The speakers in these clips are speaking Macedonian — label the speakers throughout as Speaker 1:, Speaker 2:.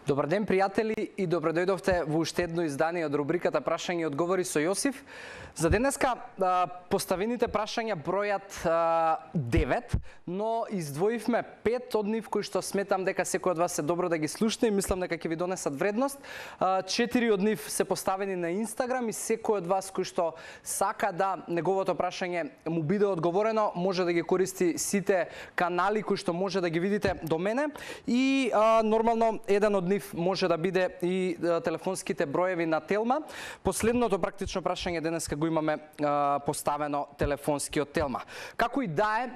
Speaker 1: Добар ден, пријатели, и добро дојдовте во уште едно издание од рубриката Прашања и одговори со Јосиф. За денеска поставените прашања бројат 9, но издвоивме 5 од нив кои што сметам дека секој од вас е добро да ги слушне и мислам дека ќе ви донесат вредност. 4 од нив се поставени на Инстаграм и секој од вас кој што сака да неговото прашање му биде одговорено, може да ги користи сите канали кои што може да ги видите до мене и нормално еден од нив може да биде и телефонските броеви на Телма. Последното практично прашање денеска го имаме поставено телефонски од Телма. Како и да е,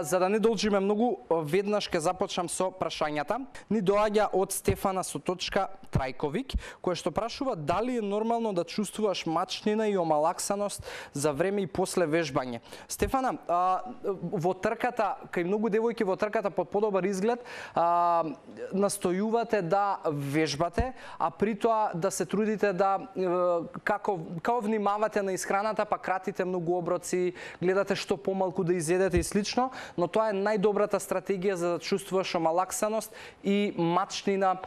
Speaker 1: за да не должиме многу, веднаш ќе започнам со прашањата. Ни доаѓа од Стефана со точка Трајковик, која што прашува дали е нормално да чувствуваш мачнина и омалаксаност за време и после вежбање. Стефана, во трката, кај многу девојки во трката под подобар изглед, настојувате да вежбате, а при тоа да се трудите да како внимавате на исхраната, па кратите многу оброци, гледате што помалку да изедете и слично, но тоа е најдобрата стратегија за да чувствуваш омалаксаност и мачнина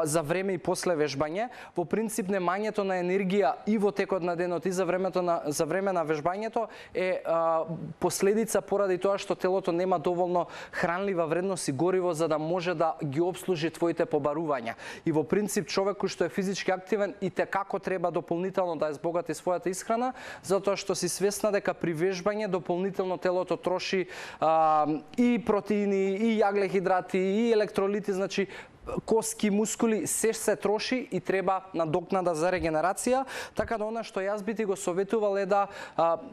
Speaker 1: за време и после вежбање. Во принцип, немањето на енергија и во текот на денот и за време на вежбањето е последица поради тоа што телото нема доволно хранлива вредност и гориво за да може да ги обслужи твоите побарувања. И во принцип човек кој што е физички активен и те како треба дополнително да збогати својата исхрана, затоа што си свесна дека при вежбање дополнително телото троши и протеини, и јаглехидрати, и електролити, значи коски, мускули, се троши и треба надокнада за регенерација, така да она што јас би ти го советувал е да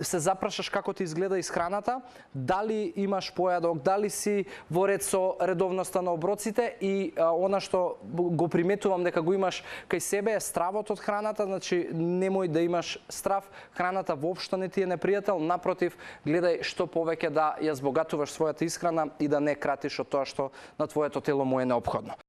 Speaker 1: се запрашаш како ти изгледа исхраната, дали имаш појадок, дали си во ред со редовноста на оброците и она што го приметувам дека го имаш кај себе е стравот од храната, значи немој да имаш страв, храната воопшто не ти е непријател, напротив, гледај што повеќе да ја збогатуваш својата исхрана и да не кратиш од тоа што на твоето тело му е неопходно.